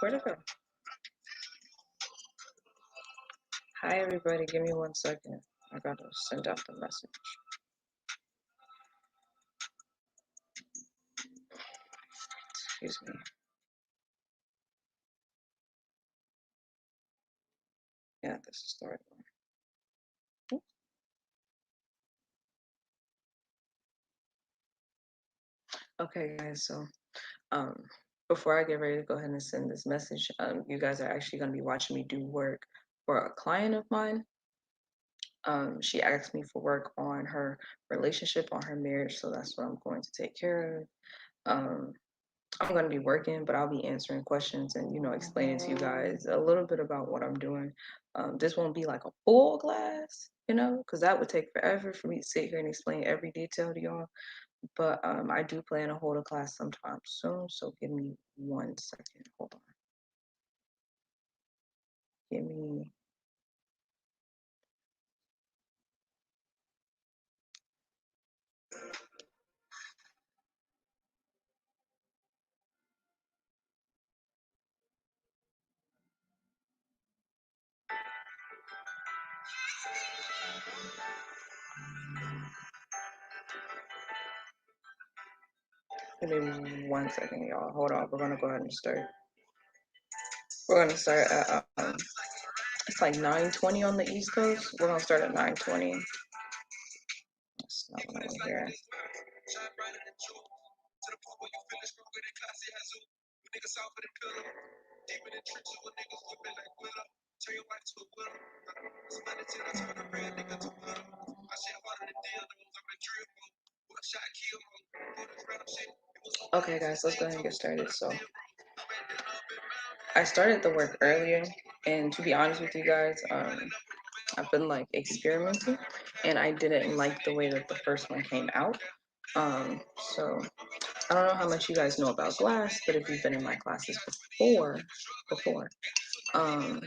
Where'd it go? Hi, everybody. Give me 1 second. I gotta send out the message. Excuse me. Yeah, this is the right one. Okay, guys. So, um, before I get ready to go ahead and send this message, you guys are actually gonna be watching me do work for a client of mine. She asked me for work on her relationship, on her marriage, so that's what I'm going to take care of. Um, I'm going to be working, but I'll be answering questions and, explaining to you guys a little bit about what I'm doing. This won't be like a full class, because that would take forever for me to sit here and explain every detail to y'all. But I do plan to hold a class sometime soon, so give me 1 second. Hold on. Give me. Give me 1 second, y'all. Hold on. We're gonna go ahead and start. We're gonna start at it's like 9:20 on the East Coast. We're gonna start at 9:20. That's not what I want to hear. Okay, guys, let's go ahead and get started. So, I started the work earlier, and to be honest with you guys, I've been like experimenting, and I didn't like the way that the first one came out. So I don't know how much you guys know about glass, but if you've been in my classes before, um,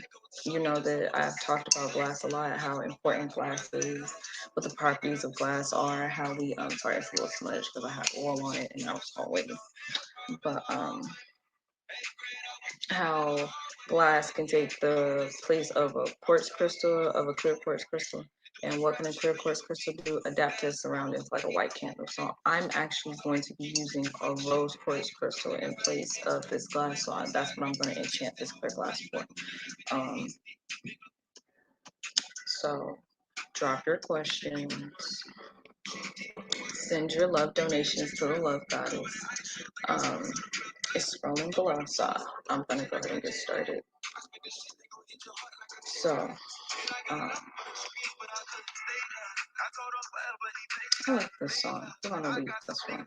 you know that I've talked about glass a lot, how important glass is, what the properties of glass are, how we sorry it's a little smudge because I have oil on it and I was all waiting. But how glass can take the place of a quartz crystal, of a clear quartz crystal. And what can a clear quartz crystal do? Adapt to its surroundings like a white candle. So I'm actually going to be using a rose quartz crystal in place of this glass. So that's what I'm going to enchant this clear glass for. So drop your questions. Send your love donations to the love goddess. It's scrolling below, so I'm going to go ahead and get started. So, I like this song. We're gonna leave this one.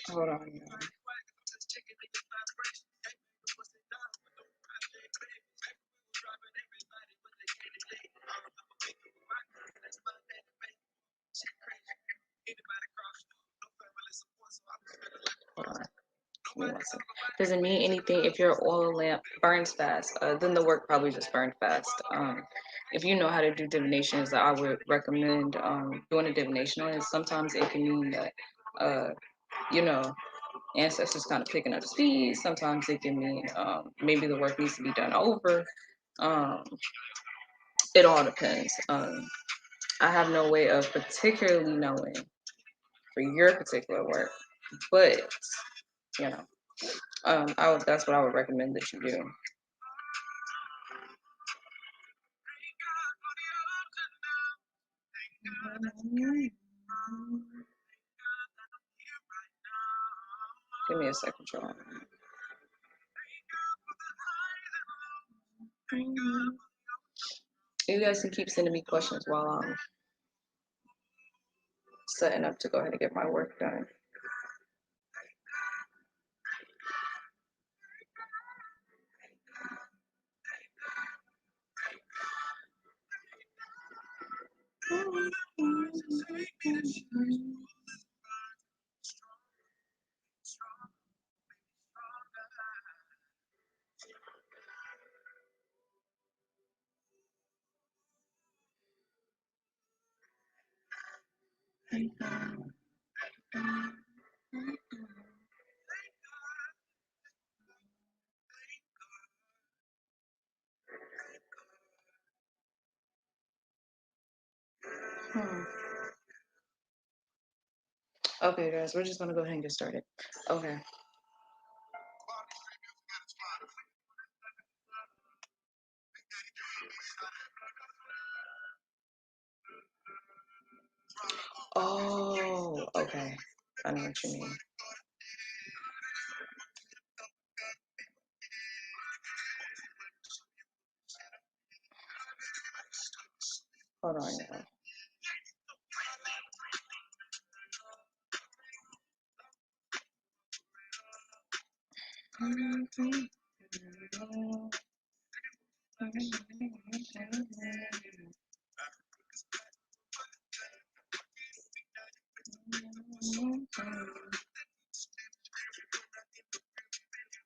Hold on. Hold on. Doesn't mean anything if your oil lamp burns fast. Then the work probably just burned fast. If you know how to do divinations, I would recommend doing a divination on it. Sometimes it can mean that, you know, ancestors kind of picking up speed. Sometimes it can mean maybe the work needs to be done over. It all depends. I have no way of particularly knowing for your particular work, but you know, that's what I would recommend that you do. Give me a second, y'all. You guys can keep sending me questions while I'm setting up to go ahead and get my work done. Hmm. Okay, guys, we're just gonna go ahead and get started. Okay. Oh, okay. I know what you mean. Hold on, y'all.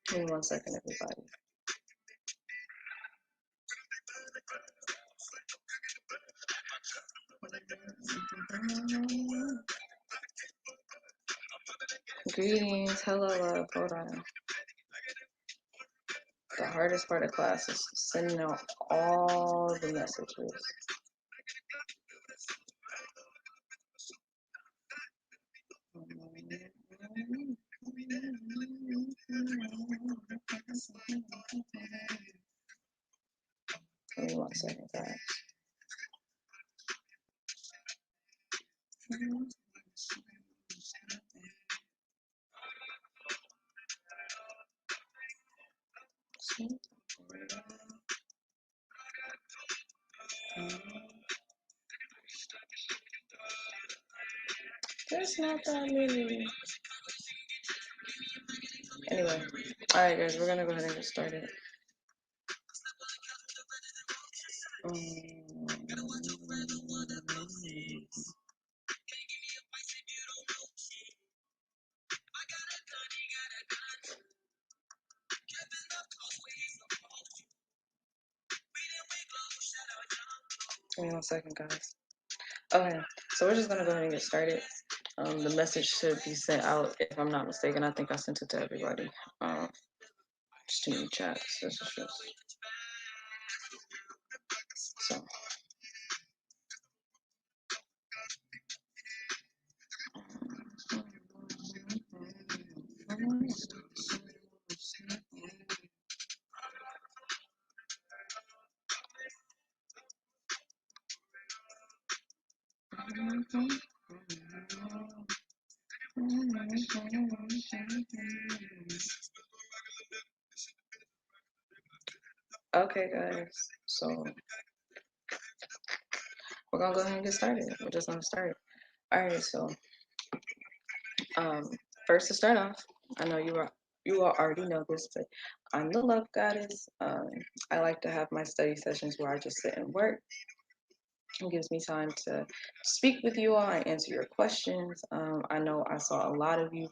Give me 1 second, everybody. Greetings, hello, love. Hold on. The hardest part of class is sending out all the messages. Give me 1 second, guys. There's not that many. Anyway, alright, guys, we're gonna go ahead and get started. Give me 1 second, guys. Okay, so we're just gonna go ahead and get started. The message should be sent out, if I'm not mistaken. I think I sent it to everybody. Just too many chats. This is just so. Okay, guys. So we're gonna go ahead and get started. We're just gonna start. All right. So, um, first to start off, I know you all already know this, but I'm the love goddess. I like to have my study sessions where I just sit and work. It gives me time to speak with you all and answer your questions. I know I saw a lot of you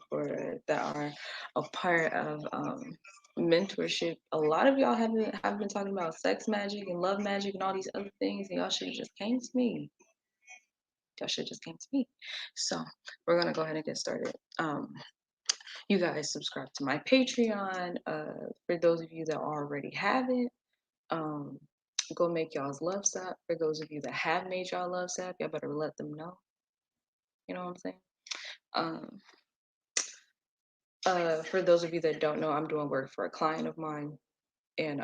that are a part of mentorship. A lot of y'all have been talking about sex magic and love magic and all these other things, and y'all should have just came to me. Y'all should just came to me. So we're gonna go ahead and get started. You guys subscribe to my Patreon. For those of you that already have it, um, go make y'all's love sap. For those of you that have made y'all love sap, y'all better let them know. You know what I'm saying? Um, for those of you that don't know, I'm doing work for a client of mine, and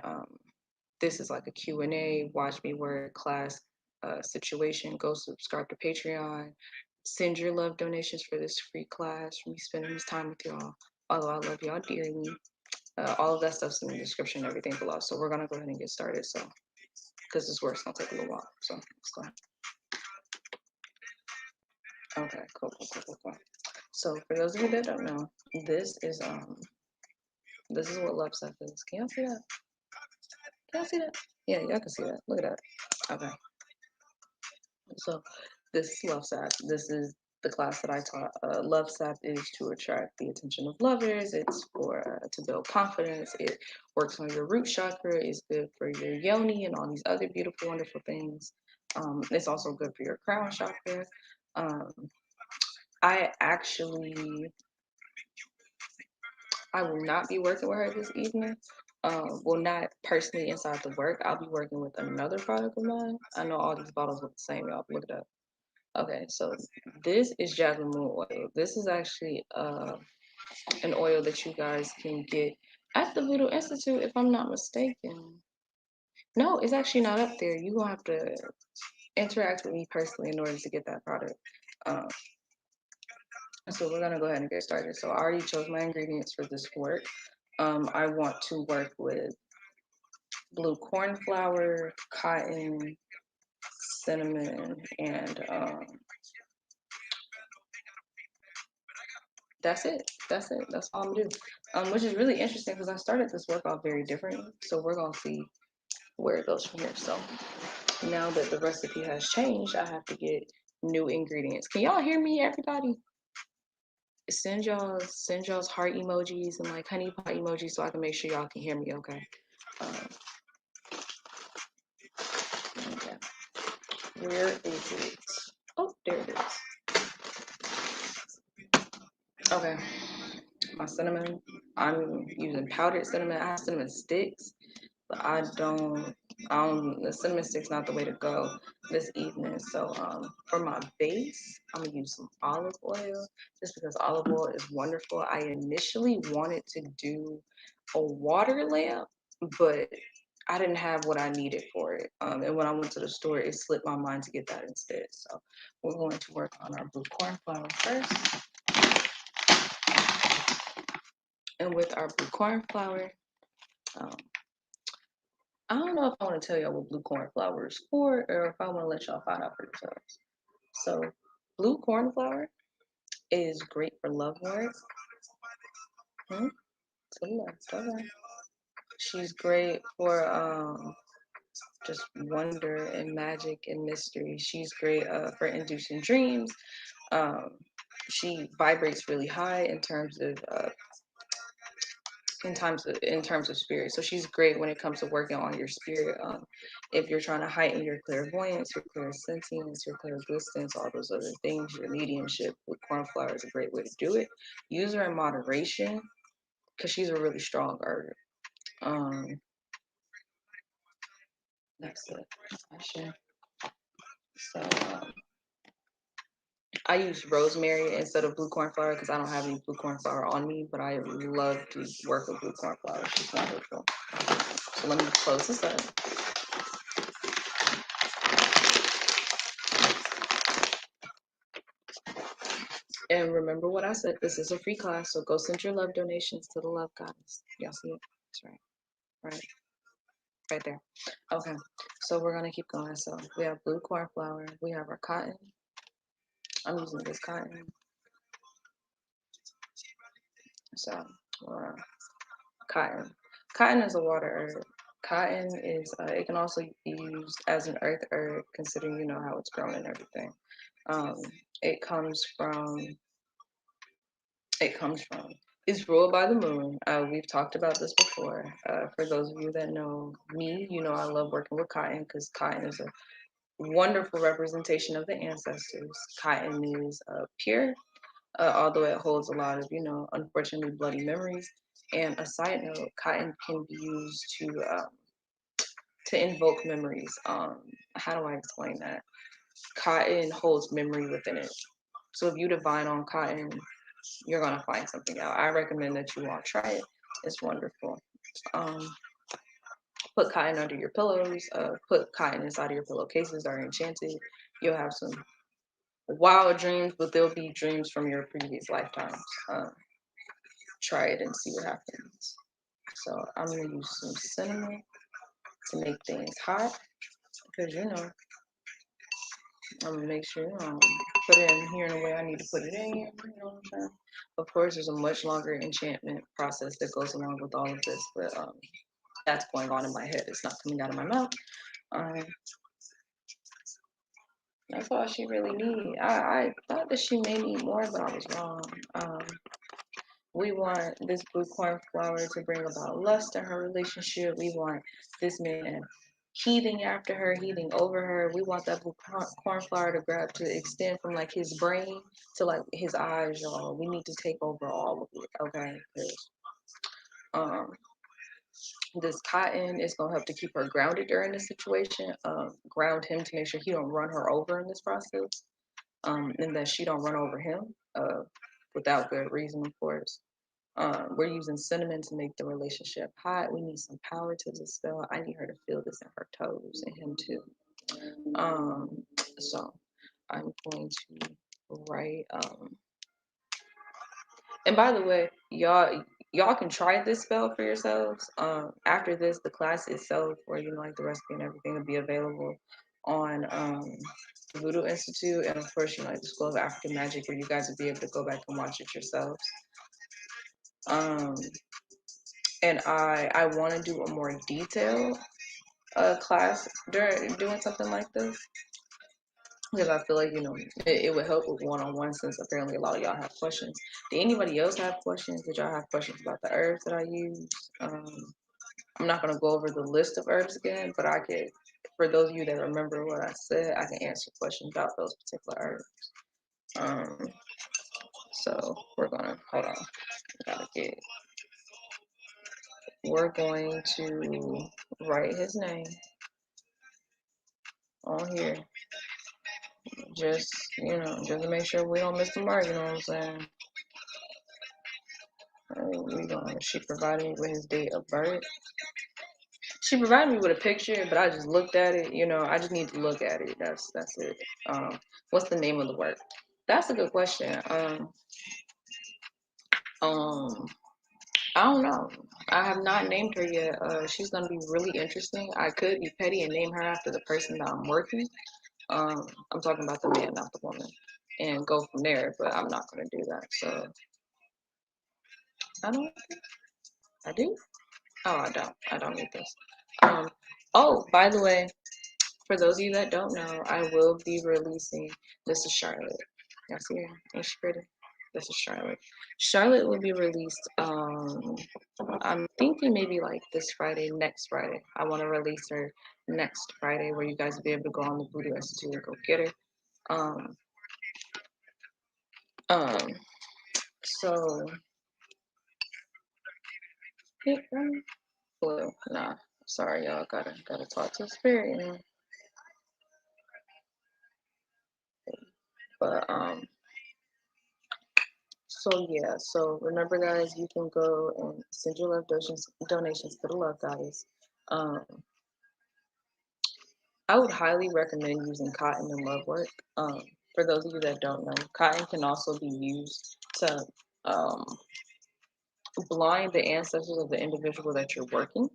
this is like a Q&A, watch me work class situation. Go subscribe to Patreon. Send your love donations for this free class, for me spending this time with y'all. Although I love y'all dearly. All of that stuff's in the description, everything below. So we're gonna go ahead and get started. So, because this work's gonna take a little while. So let's go ahead. Okay, cool. So for those of you that don't know, this is what love stuff is. Can y'all see that? Can y'all see that? Yeah, y'all can see that. Look at that. Okay. So this is Love Sap. This is the class that I taught. Love Sap is to attract the attention of lovers. It's for to build confidence. It works on your root chakra. It's good for your yoni and all these other beautiful, wonderful things. It's also good for your crown chakra. Um, I actually, I will not be working with her this evening. Well, not personally inside the work. I'll be working with another product of mine. I know all these bottles look the same. Y'all look it up. Okay, so this is jasmine moon oil. This is actually an oil that you guys can get at the Voodoo Institute, if I'm not mistaken. No, it's actually not up there. You're gonna have to interact with me personally in order to get that product. Um, so we're gonna go ahead and get started. So I already chose my ingredients for this work. I want to work with blue corn flour, cotton, cinnamon, and that's it. That's it. That's all I'm gonna do. Which is really interesting because I started this work off very differently. So we're gonna see where it goes from here. So now that the recipe has changed, I have to get new ingredients. Can y'all hear me, everybody? Send y'all's heart emojis and like honey pot emojis so I can make sure y'all can hear me. Okay. Uh, okay. Where is it? Oh, there it is. Okay. My cinnamon. I'm using powdered cinnamon. I have cinnamon sticks, but the cinnamon stick's not the way to go this evening. So for my base, I'm gonna use some olive oil just because olive oil is wonderful. I initially wanted to do a water lamp, but I didn't have what I needed for it. And when I went to the store, it slipped my mind to get that instead. So we're going to work on our blue corn flour first. And with our blue corn flour, um, I don't know if I want to tell y'all what blue corn flour is for or if I want to let y'all find out for yourselves. So, blue corn flour is great for love work. Hmm? To the left, okay. She's great for just wonder and magic and mystery. She's great for inducing dreams. Um, she vibrates really high in terms of spirit. So she's great when it comes to working on your spirit. If you're trying to heighten your clairvoyance, your clairsentience, your clairgustance, all those other things, your mediumship with cornflower is a great way to do it. Use her in moderation because she's a really strong herb. Um, that's it. Actually. So I use rosemary instead of blue cornflower because I don't have any blue cornflower on me, but I love to work with blue cornflower. She's wonderful. So let me close this up. And remember what I said, this is a free class, so go send your love donations to the love goddess. Y'all see it? That's right. Right. Right there. Okay. So we're gonna keep going. So we have blue corn flour, we have our cotton. I'm using this cotton. So cotton. Cotton is a water herb. Cotton is it can also be used as an earth herb considering you know how it's grown and everything. Um it comes from it comes from. It's ruled by the moon. We've talked about this before. For those of you that know me, you know I love working with cotton because cotton is a wonderful representation of the ancestors. Cotton is pure, although it holds a lot of, you know, unfortunately bloody memories. And a side note, cotton can be used to invoke memories. How do I explain that? Cotton holds memory within it. So if you divine on cotton, you're gonna find something out. I recommend that you all try it. It's wonderful. Um, put cotton under your pillows. Put cotton inside of your pillowcases that are enchanted. You'll have some wild dreams, but they'll be dreams from your previous lifetimes. Try it and see what happens. So I'm gonna use some cinnamon to make things hot because you know I'm gonna make sure put it in here in the way I need to put it in. You know what I'm saying? Of course, there's a much longer enchantment process that goes along with all of this, but that's going on in my head. It's not coming out of my mouth. Um, that's all she really needs. I thought that she may need more, but I was wrong. We want this blue corn flower to bring about lust in her relationship. We want this man heaving after her, heaving over her. We want that cornflower to grab, to extend from like his brain to like his eyes, y'all. We need to take over all of it, okay? 'Cause, um, this cotton is gonna help to keep her grounded during this situation. Ground him to make sure he don't run her over in this process, and that she don't run over him, without good reason, of course. We're using cinnamon to make the relationship hot. We need some power to the spell. I need her to feel this in her toes and him too. Um, so I'm going to write. And by the way, y'all can try this spell for yourselves. After this, the class itself, or like the recipe and everything, will be available on the Voodoo Institute, and of course, like the School of African Magic, where you guys will be able to go back and watch it yourselves. Um, and I want to do a more detailed class during doing something like this, because I feel like it would help with one-on-one, since apparently a lot of y'all have questions. Do anybody else have questions? Did y'all have questions about the herbs that I use? I'm not gonna go over the list of herbs again, but I could, for those of you that remember what I said, I can answer questions about those particular herbs. So we're gonna hold on. We're going to write his name on here, just just to make sure we don't miss the mark. You know what I'm saying? She provided me with his date of birth. She provided me with a picture, but I just looked at it. I just need to look at it. That's it. What's the name of the work? That's a good question. Um, I don't know. I have not named her yet. She's gonna be really interesting. I could be petty and name her after the person that I'm working. I'm talking about the man, not the woman, and go from there. But I'm not gonna do that. So I don't. I do. Oh, I don't. I don't need this. Oh, by the way, for those of you that don't know, I will be releasing. This is Charlotte. Y'all see her? Ain't she pretty? This is Charlotte. Charlotte will be released. I'm thinking maybe like this Friday, next Friday. I want to release her next Friday, where you guys will be able to go on the Voodoo Institute and go get her. Um, um. So, blue. Nah, sorry, y'all. Gotta talk to the spirit. But so yeah, so remember guys, you can go and send your love donations to the Love Goddess. Um, I would highly recommend using cotton in love work. For those of you that don't know, cotton can also be used to um, blind the ancestors of the individual that you're working,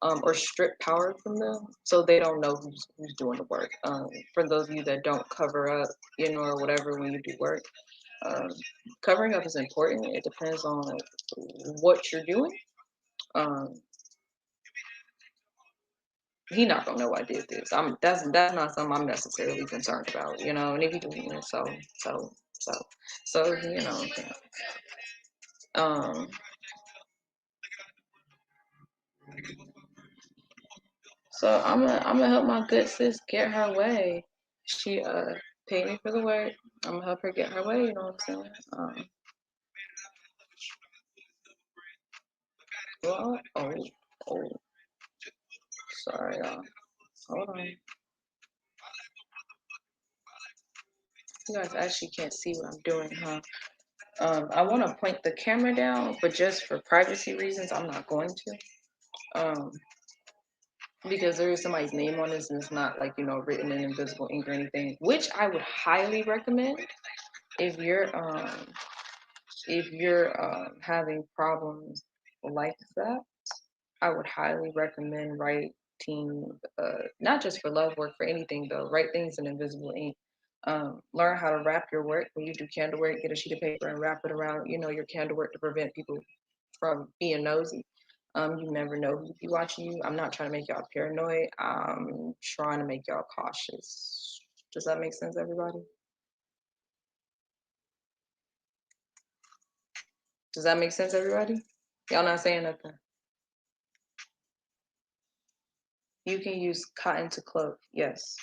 or strip power from them, so they don't know who's doing the work. For those of you that don't cover up, or whatever when you do work, um, covering up is important. It depends on what you're doing. Um, he not gonna know I did this. That's not something I'm necessarily concerned about, And if he doing it, so um, so I'm gonna help my good sis get her way. She paid me for the work. I'm gonna help her get her way. You know what I'm saying? Well, oh, sorry, y'all. Hold on. You guys actually can't see what I'm doing, huh? I want to point the camera down, but just for privacy reasons, I'm not going to. Because there is somebody's name on this, and it's not like written in invisible ink or anything, which I would highly recommend if you're having problems like that. I would highly recommend writing, not just for love work, for anything though. Write things in invisible ink. Learn how to wrap your work. When you do candle work, get a sheet of paper and wrap it around, your candle work, to prevent people from being nosy. You never know who be watching you. I'm not trying to make y'all paranoid. I'm trying to make y'all cautious. Does that make sense, everybody? Does that make sense, everybody? Y'all not saying nothing. You can use cotton to cloak, yes.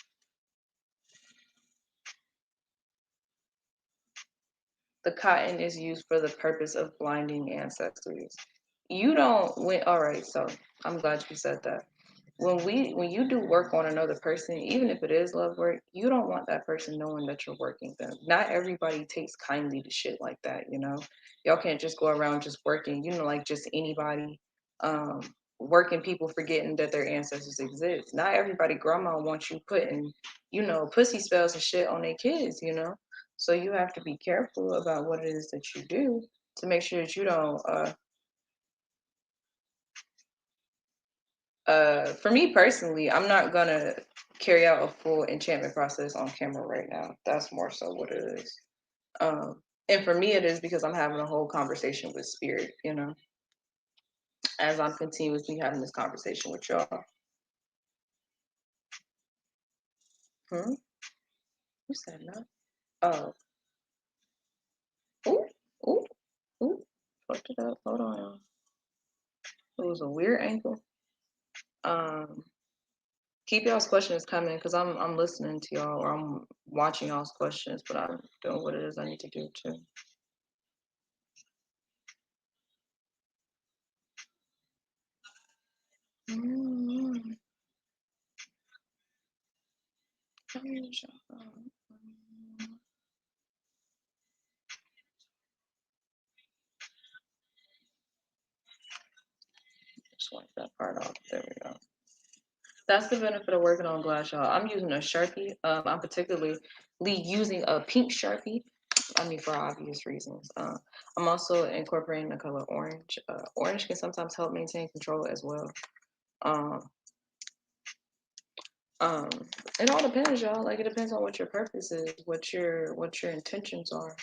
The cotton is used for the purpose of blinding ancestors. You don't when all right, so I'm glad you said that. When you do work on another person, even if it is love work, you don't want that person knowing that you're working them. Not everybody takes kindly to shit like that, you know. Y'all can't just go around just working, like just anybody um working people forgetting that their ancestors exist. Not everybody grandma wants you putting, pussy spells and shit on their kids. So you have to be careful about what it is that you do to make sure that you don't for me personally, I'm not gonna carry out a full enchantment process on camera right now. That's more so what it is. And for me, it is because I'm having a whole conversation with spirit, as I'm continuously having this conversation with y'all. Hmm? Who said no? Oh, ooh, ooh, ooh. Fucked it up. Hold on, y'all. It was a weird angle. Um, keep y'all's questions coming because I'm listening to y'all or I'm watching y'all's questions, but I'm doing what it is I need to do too. Mm-hmm. Just wipe that part off. There we go. That's the benefit of working on glass, y'all. I'm using a Sharpie. I'm particularly using a pink Sharpie. I mean, for obvious reasons. I'm also incorporating the color orange. Orange can sometimes help maintain control as well. Um, um, it all depends, y'all. Like it depends on what your purpose is, what your intentions are.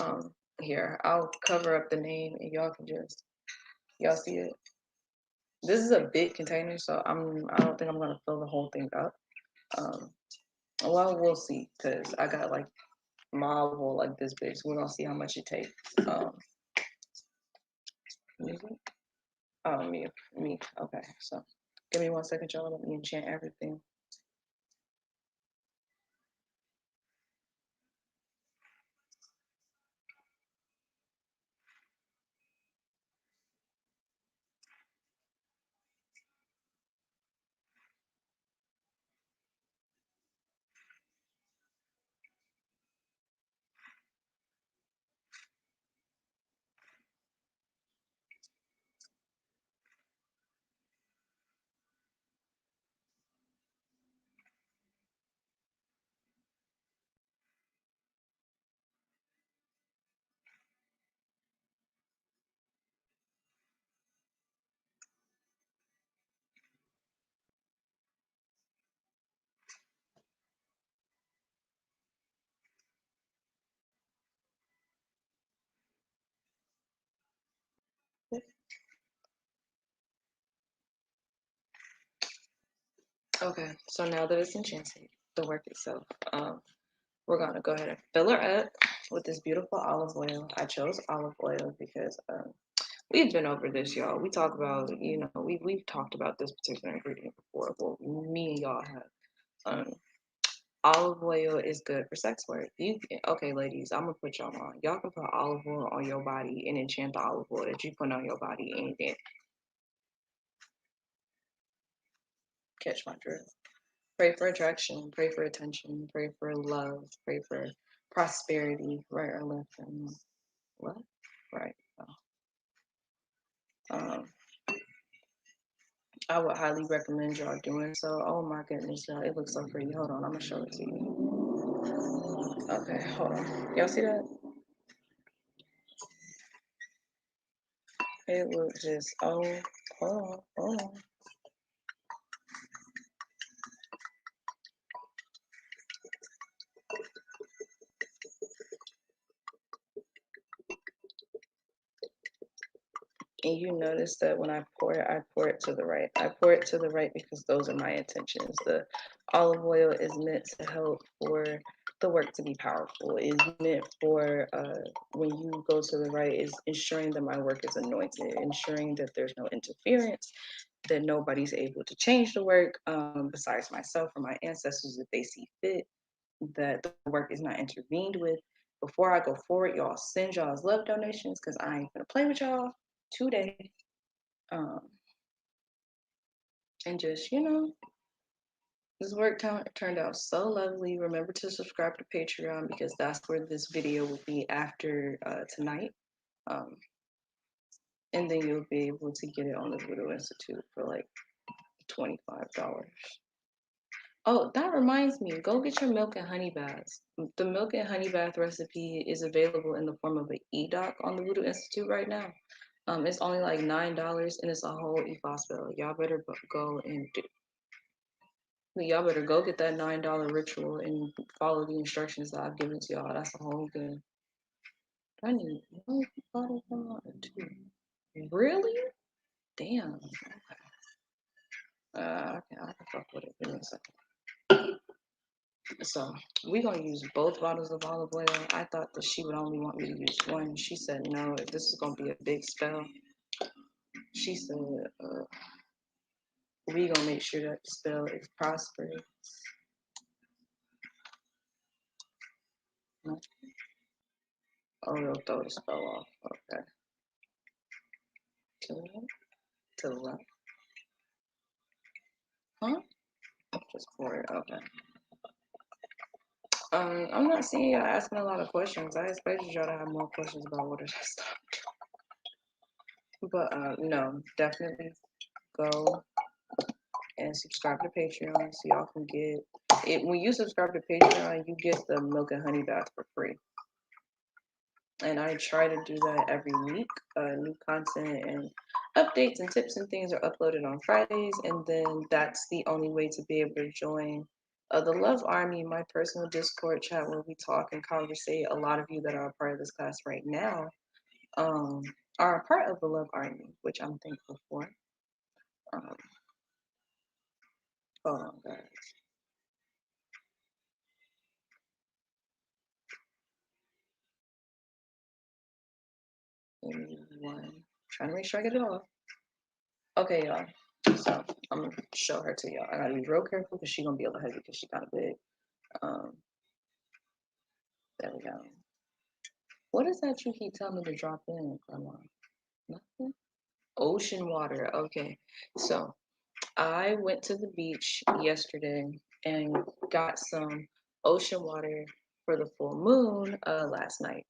Um, here, I'll cover up the name, and y'all see it. This is a big container, so I don't think I'm gonna fill the whole thing up. Um, well, we'll see, cause I got like Marvel like this big, so we're gonna see how much it takes. Music? Oh, me. Okay, so give me 1 second, y'all. Let me enchant everything. Okay, so now that it's enchanted, the work itself, we're gonna go ahead and fill her up with this beautiful olive oil. I chose olive oil because we've been over this, y'all. We talk about, we've talked about this particular ingredient before. Well, me and y'all have. Um, Olive oil is good for sex work. Okay, ladies, I'm gonna put y'all on. Y'all can put olive oil on your body and enchant the olive oil that you put on your body and then catch my drift. Pray for attraction, pray for attention, pray for love, pray for prosperity, right or left. And what? Right. Um, I would highly recommend y'all doing so. Oh my goodness, y'all, it looks so pretty. Hold on, I'm gonna show it to you. Okay, hold on. Y'all see that? It looks just hold on. And you notice that when I pour it to the right. I pour it to the right because those are my intentions. The olive oil is meant to help for the work to be powerful. Is meant for when you go to the right is ensuring that my work is anointed, ensuring that there's no interference, that nobody's able to change the work besides myself or my ancestors if they see fit, that the work is not intervened with. Before I go forward, y'all send y'all's love donations because I ain't gonna play with y'all today. Um, and just, this work turned out so lovely. Remember to subscribe to Patreon because that's where this video will be after tonight. Um, and then you'll be able to get it on the Voodoo Institute for like $25. Oh, that reminds me, go get your milk and honey baths. The milk and honey bath recipe is available in the form of an e-doc on the Voodoo Institute right now. It's only like $9 and it's a whole e-hospital. Y'all better go get that $9 ritual and follow the instructions that I've given to y'all. That's a whole good. I need one bottle of water too. Really? Damn. I can fuck with it. Give me a second. So we're gonna use both bottles of olive oil. I thought that she would only want me to use one. She said no. If this is gonna be a big spell, she said we gonna make sure that the spell is prosperous. No. Oh, they'll throw the spell off. Okay. To the left. To the left. Huh? Just for it. Okay. I'm not seeing y'all asking a lot of questions. I expected y'all to have more questions about what I stopped. But no, definitely go and subscribe to Patreon so y'all can get it. When you subscribe to Patreon, you get the milk and honey bath for free. And I try to do that every week. New content and updates and tips and things are uploaded on Fridays, and then that's the only way to be able to join the Love Army, my personal Discord chat where we talk and conversate. A lot of you that are a part of this class right now are a part of the Love Army, which I'm thankful for. Hold on, guys. One. Trying to make sure I get it all. Okay, y'all. So I'm gonna show her to y'all. I gotta be real careful because she's gonna be a little heavy because she's kind of big. There we go. What is that you keep telling me to drop in, Grandma? Nothing? Ocean water. Okay. So I went to the beach yesterday and got some ocean water for the full moon last night.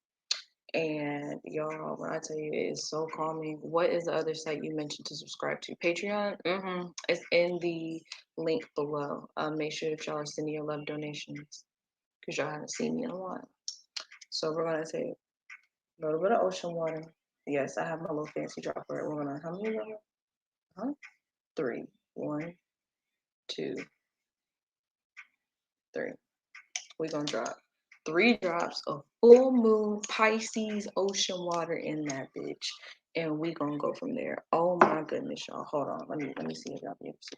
And y'all, when I tell you it is so calming. What is the other site you mentioned to subscribe to? Patreon? It's in the link below. Make sure that y'all are sending your love donations because y'all haven't seen me in a while. So we're gonna take a little bit of ocean water. Yes, I have my little fancy dropper. We're gonna how many levels? Huh? 3. 1, 2, 3. We're gonna drop 3 drops of full moon Pisces ocean water in that bitch. And we gonna go from there. Oh my goodness, y'all. Hold on. Let me see if y'all be able to see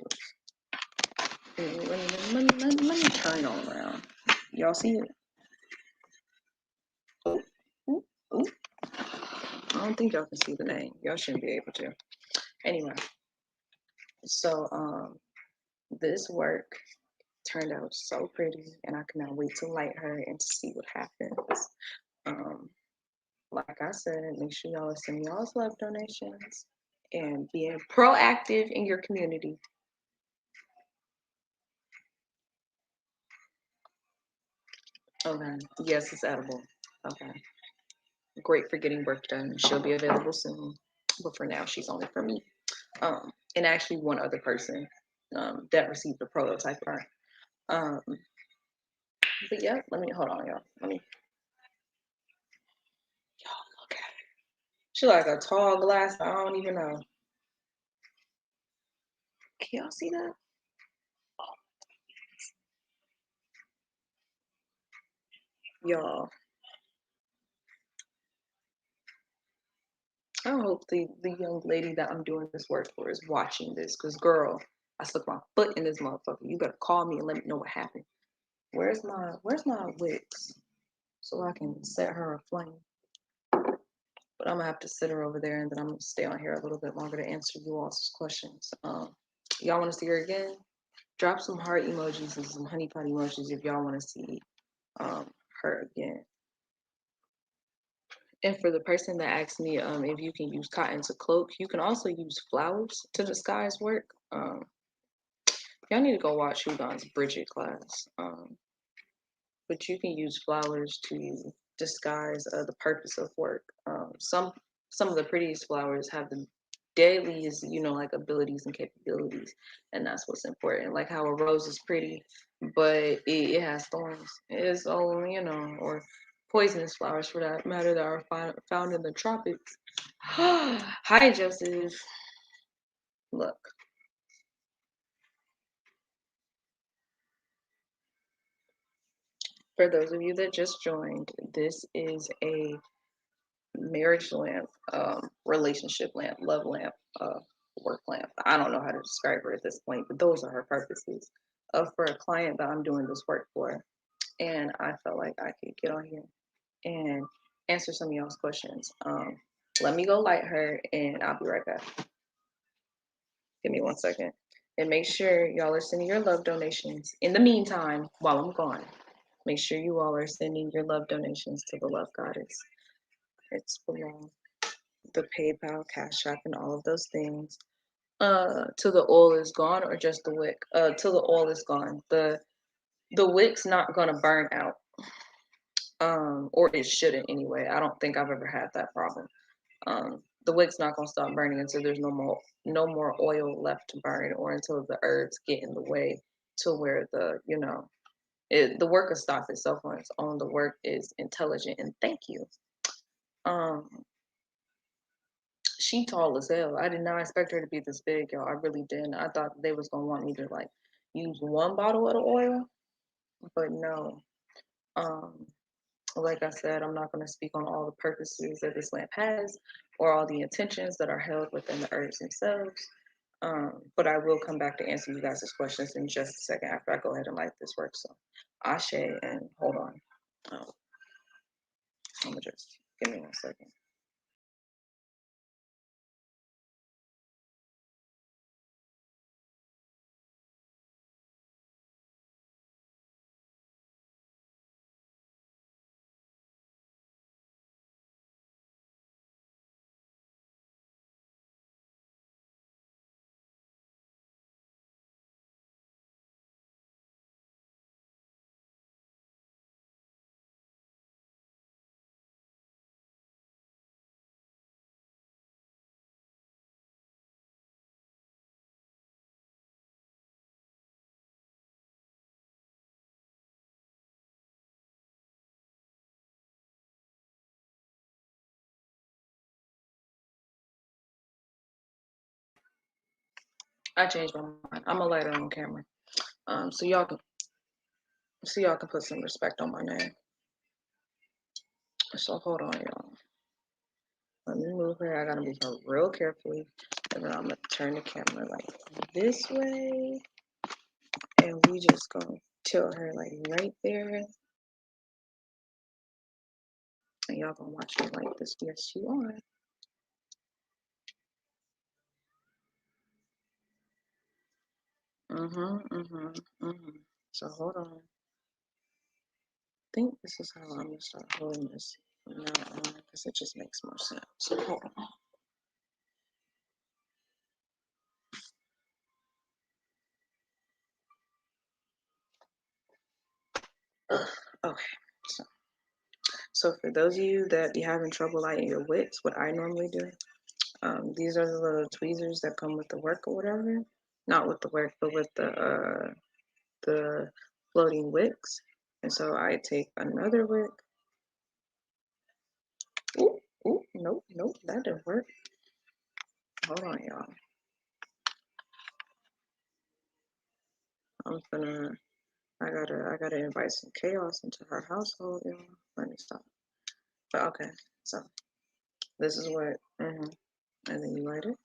this. Let me turn on around. Y'all see it? Oh, ooh, ooh. I don't think y'all can see the name. Y'all shouldn't be able to. Anyway, so this work turned out so pretty, and I cannot wait to light her and to see what happens. Like I said, make sure y'all are sending y'all's love donations and being proactive in your community. Okay. Yes, it's edible. Okay. Great for getting work done. She'll be available soon. But for now, she's only for me. And actually one other person that received the prototype art. But yeah, let me hold on, y'all. Y'all look at her. She like a tall glass. I don't even know. Can y'all see that? Y'all. I hope the young lady that I'm doing this work for is watching this. Cause girl, I stuck my foot in this motherfucker. You better call me and let me know what happened. Where's my wicks? So I can set her aflame. But but I'm gonna have to sit her over there, and then I'm gonna stay on here a little bit longer to answer you all's questions. Y'all want to see her again? Drop some heart emojis and some honey pot emojis if y'all want to see um, her again. And for the person that asked me if you can use cotton to cloak, you can also use flowers to disguise work. Y'all need to go watch Hugon's Bridget class. But you can use flowers to disguise the purpose of work. Some of the prettiest flowers have the deadliest, like abilities and capabilities, and that's what's important. Like how a rose is pretty, but it has thorns. It's all or poisonous flowers for that matter that are found in the tropics. Hi, Joseph. Look, for those of you that just joined, this is a marriage lamp, relationship lamp, love lamp, work lamp. I don't know how to describe her at this point, but those are her purposes. For a client that I'm doing this work for, and I felt like I could get on here and answer some of y'all's questions. Let me go light her, and I'll be right back. Give me 1 second. And make sure y'all are sending your love donations. In the meantime, while I'm gone, make sure you all are sending your love donations to the Love Goddess. It's below the PayPal, Cash App, and all of those things. Till the oil is gone, or just the wick? Till the oil is gone. The wick's not gonna burn out. Or it shouldn't anyway. I don't think I've ever had that problem. The wick's not gonna stop burning until there's no more oil left to burn, or until the herbs get in the way to where the work will stop itself on its own. The work is intelligent, and thank you. Um, she tall as hell. I did not expect her to be this big, y'all. I really didn't. I thought they was gonna want me to like use one bottle of the oil, but no. Um, like I said, I'm not gonna speak on all the purposes that this lamp has, or all the intentions that are held within the herbs themselves. But I will come back to answer you guys' questions in just a second after I go ahead and light this work. So, Ashe, and hold on. I'm gonna just give me 1 second. I changed my mind. I'm gonna light her on camera. So y'all can put some respect on my name. So hold on, y'all. Let me move her. I gotta move her real carefully. And then I'm gonna turn the camera like this way. And we just gonna tilt her like right there. And y'all gonna watch me like this. Yes, you are. So hold on. I think this is how I'm gonna start holding this from now on, because it just makes more sense. So hold on. Okay. So for those of you that be having trouble lighting your wicks, what I normally do, these are the little tweezers that come with the work or whatever. Not with the work, but with the floating wicks. And so I take another wick. Ooh, ooh, nope, that didn't work. Hold on, y'all. I gotta invite some chaos into her household, y'all. Let me stop. But okay, so this is what, and then you light it.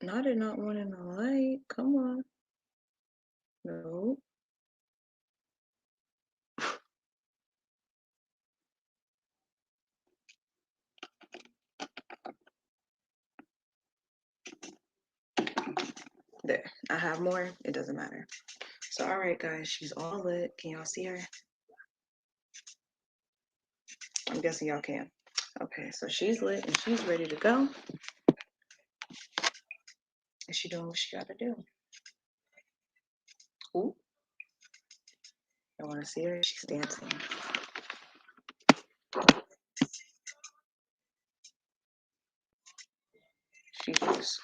Not it not wanting the light. Come on. No. There. I have more. It doesn't matter. So, all right, guys. She's all lit. Can y'all see her? I'm guessing y'all can. Okay, so she's lit and she's ready to go. And she doing what she got to do. Ooh. I want to see her. She's dancing. She just.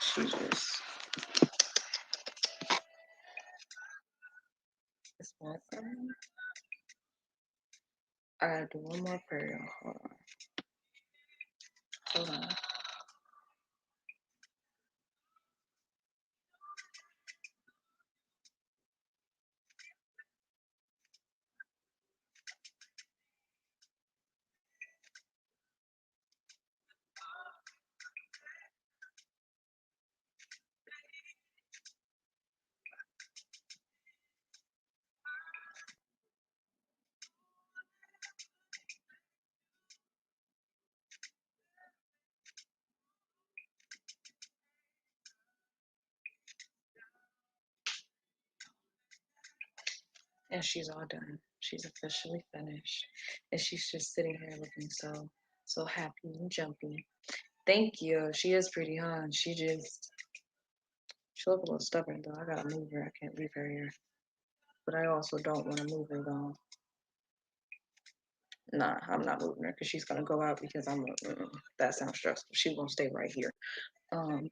It's my turn. I gotta do one more prayer. Hold on. Hold on. And she's all done. She's officially finished. And she's just sitting here looking so happy and jumpy. Thank you. She is pretty, huh? She look a little stubborn though. I gotta move her. I can't leave her here. But I also don't want to move her though. Nah, I'm not moving her because she's gonna go out because that sounds stressful. She won't stay right here. Um,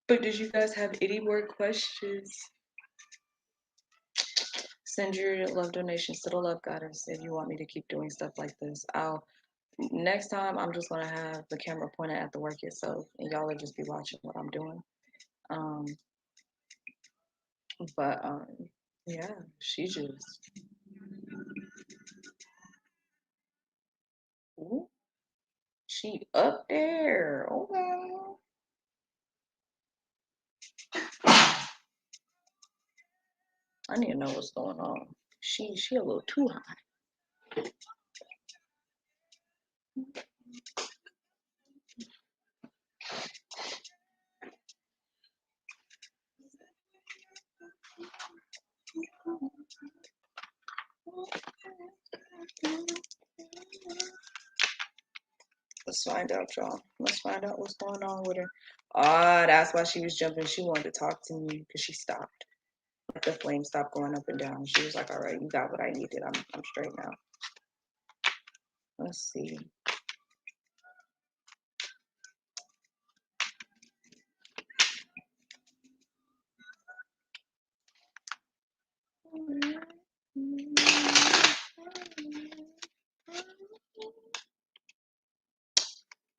but did you guys have any more questions? Send your love donations to the Love Goddess if you want me to keep doing stuff like this. Next time I'm just gonna have the camera pointed at the work itself, and y'all will just be watching what I'm doing. Um, but yeah, she just ooh, she up there. Okay. I need to know what's going on. She a little too high. Let's find out, y'all. Let's find out what's going on with her. Ah, that's why she was jumping. She wanted to talk to me because she stopped. Like the flame stopped going up and down. She was like, "All right, you got what I needed. I'm straight now." Let's see.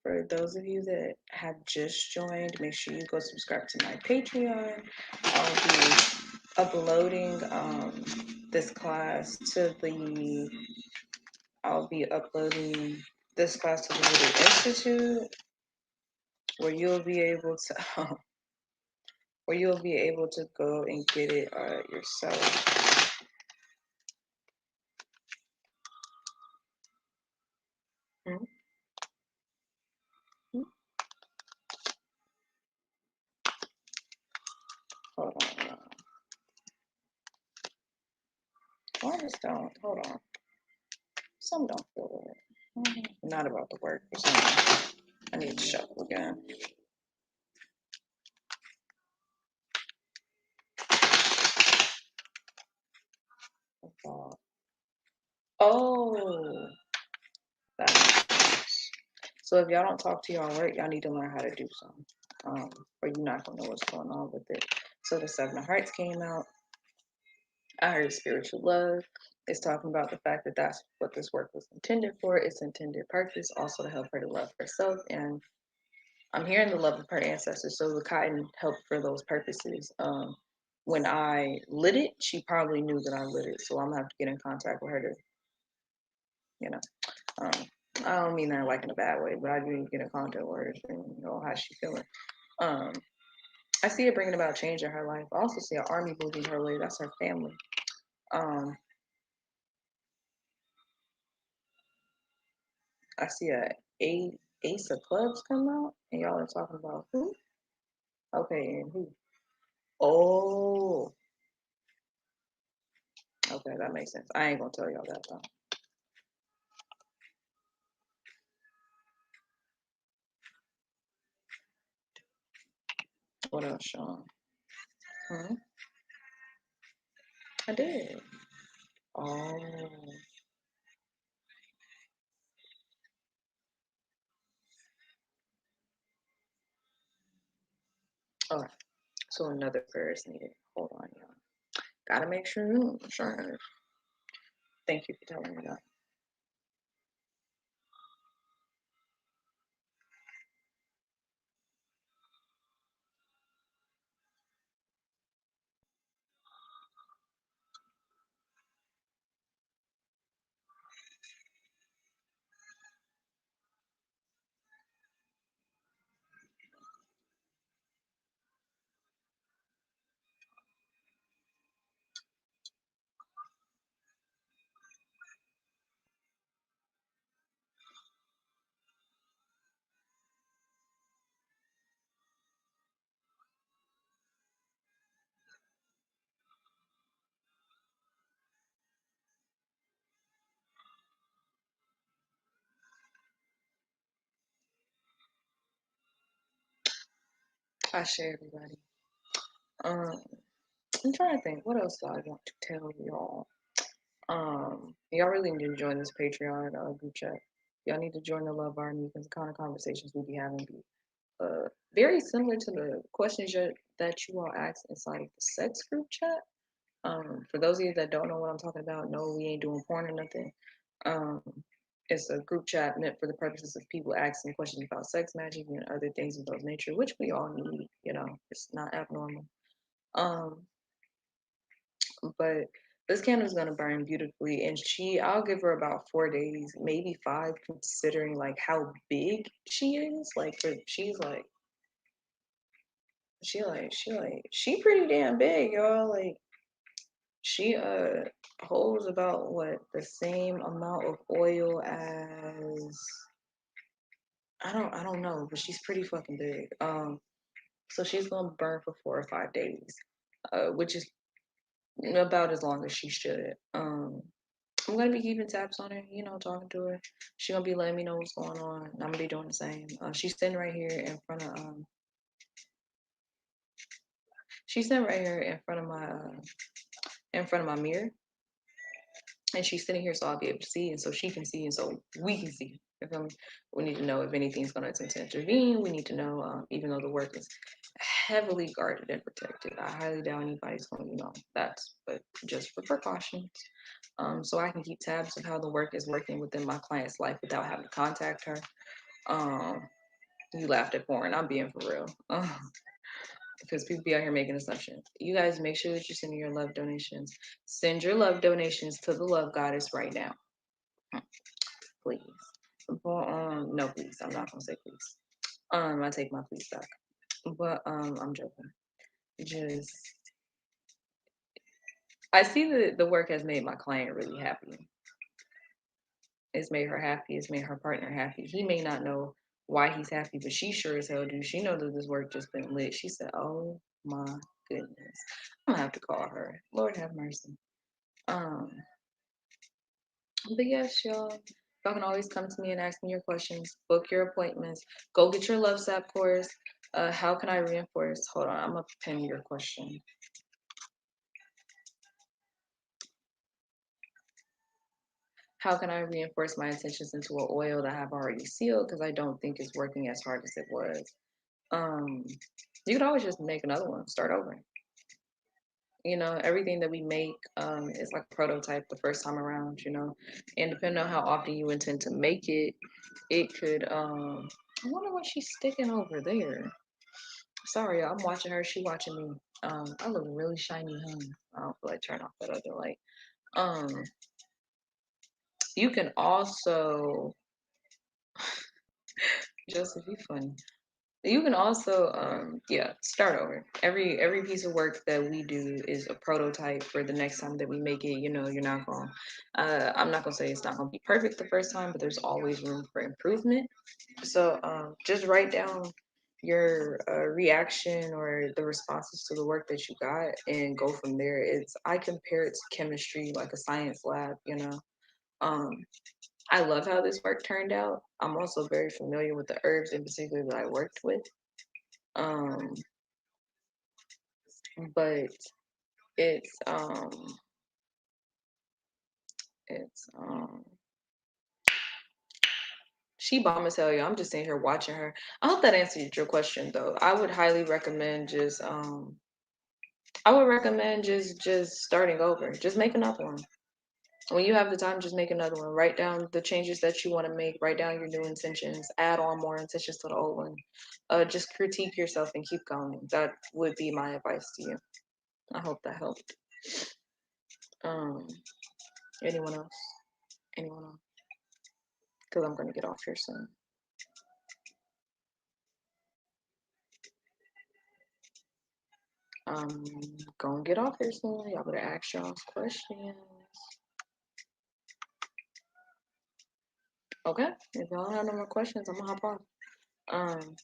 For those of you that have just joined, make sure you go subscribe to my Patreon. I'll be uploading this class to the. I'll be uploading this class to the Little Institute, where you'll be able to, where you'll be able to go and get it yourself. Mm-hmm. Hold on. Why this don't? Hold on. Some don't feel right. Not about the work or something. I need to shuffle again. Oh, that makes sense. So if y'all don't talk to y'all work, y'all need to learn how to do something. Or you're not gonna know what's going on with it. So the Seven of Hearts came out. I heard spiritual love. It's talking about the fact that that's what this work was intended for. Its intended purpose also to help her to love herself. And I'm hearing the love of her ancestors. So the cotton helped for those purposes. When I lit it, she probably knew that I lit it. So I'm gonna have to get in contact with her to, you know, um, I don't mean that like in a bad way, but I do get in contact with her and know how she's feeling. Um, I see it bringing about change in her life. I also see an army moving her way. That's her family. Um, I see a ace of clubs come out, and y'all are talking about who? Okay, and who? Oh, okay, that makes sense. I ain't gonna tell y'all that though. What else, Sean? Hmm? I did. Oh, all right. So another prayer is needed. Hold on, y'all. Gotta make sure. Sure. Thank you for telling me that. I share everybody. Um, I'm trying to think. What else do I want to tell y'all? Y'all really need to join this Patreon group chat. Y'all need to join the Love Army because the kind of conversations we be having be very similar to the questions that you all asked inside of the sex group chat. For those of you that don't know what I'm talking about, no, we ain't doing porn or nothing. Um, it's a group chat meant for the purposes of people asking questions about sex magic and other things of those nature, which we all need. You know, it's not abnormal. Um, but this candle's gonna burn beautifully, and I'll give her about 4 days, maybe five, considering like how big she is. Like, she's like, she pretty damn big, y'all. Like, she holds about what the same amount of oil as I don't know, but she's pretty fucking big. So she's gonna burn for 4 or 5 days, which is about as long as she should. I'm gonna be keeping tabs on her, you know, talking to her. She gonna be letting me know what's going on. I'm gonna be doing the same. She's sitting right here in front of she's sitting right here in front of my mirror, and she's sitting here so I'll be able to see, and so she can see, and so we can see. You feel me? We need to know if anything's gonna attempt to intervene. We need to know, even though the work is heavily guarded and protected. I highly doubt anybody's going to know that, but just for precautions. So I can keep tabs of how the work is working within my client's life without having to contact her. Um, you laughed at porn. I'm being for real. Because people be out here making assumptions. You guys make sure that you're sending your love donations. Send your love donations to the love goddess right now, please. But no, please. I'm not gonna say please. I take my please back. But I'm joking. Just I see that the work has made my client really happy. It's made her happy. It's made her partner happy. He may not know why he's happy, but she sure as hell do. She know that this work just been lit. She said, "Oh my goodness, I'm gonna have to call her. Lord have mercy." Um, but yes, y'all can always come to me and ask me your questions. Book your appointments. Go get your love sap course. How can I reinforce? Hold on, I'm gonna pin your question. How can I reinforce my intentions into an oil that I have already sealed because I don't think it's working as hard as it was? Um, you could always just make another one, start over. You know, everything that we make is like a prototype the first time around, you know. And depending on how often you intend to make it, it could I wonder what she's sticking over there. Sorry, I'm watching her, she watching me. I look really shiny, huh? I don't feel like turn off that other light. Um, you can also Joseph, you funny. You can also, yeah, start over. Every piece of work that we do is a prototype for the next time that we make it. You know, you're not going. I'm not gonna say it's not gonna be perfect the first time, but there's always room for improvement. So, just write down your reaction or the responses to the work that you got, and go from there. I compare it to chemistry, like a science lab. You know, um, I love how this work turned out. I'm also very familiar with the herbs in particular that I worked with. Um, but it's um it's she bomb as hell, yeah. I'm just sitting here watching her. I hope that answered your question though. I would recommend just starting over. Just make another one. When you have the time, just make another one. Write down the changes that you want to make. Write down your new intentions. Add on more intentions to the old one. Just critique yourself and keep going. That would be my advice to you. I hope that helped. Um, anyone else? Anyone else? Because I'm gonna get off here soon. Um, gonna get off here soon. Y'all better ask y'all questions. Okay. If y'all don't have no more questions, I'm gonna hop off. Um,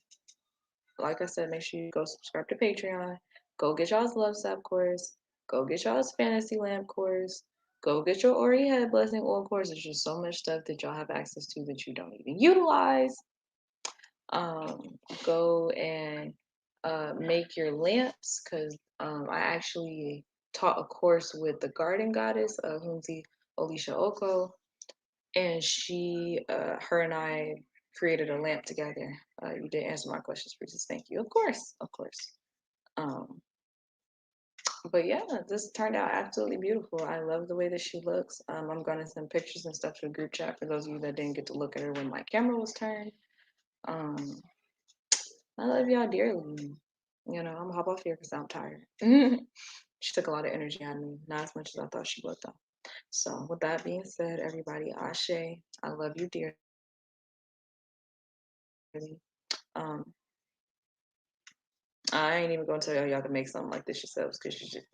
like I said, make sure you go subscribe to Patreon. Go get y'all's Love Sap course. Go get y'all's Fantasy Lamp course. Go get your Ori Head Blessing Oil course. There's just so much stuff that y'all have access to that you don't even utilize. Go and make your lamps because I actually taught a course with the garden goddess, Hunzi Alicia Oko, and her and I created a lamp together. You did answer my questions, priestess. Thank you. Of course, of course. Um, but yeah, this turned out absolutely beautiful. I love the way that she looks. I'm gonna send pictures and stuff to the group chat for those of you that didn't get to look at her when my camera was turned. Um, I love y'all dearly. You know, I'm gonna hop off here because I'm tired. She took a lot of energy out of me, not as much as I thought she would, though. So, with that being said, everybody, Ashe, I love you dearly. Um, I ain't even gonna tell y'all to make something like this yourselves because you just,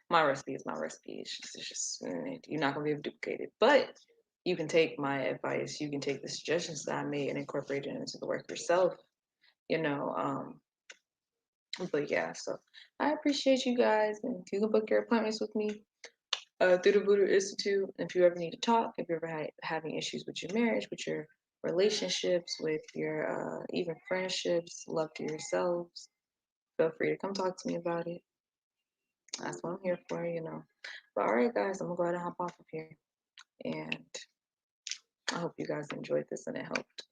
my recipe is my recipe. You're not gonna be able to duplicate it. But you can take my advice, you can take the suggestions that I made and incorporate it into the work yourself. You know, but yeah, so I appreciate you guys, and if you can book your appointments with me through the Voodoo Institute, if you ever need to talk, if you're ever having issues with your marriage, with your relationships, with your even friendships, love to yourselves, feel free to come talk to me about it. That's what I'm here for, you know. But all right, guys, I'm gonna go ahead and hop off of here, and I hope you guys enjoyed this and it helped.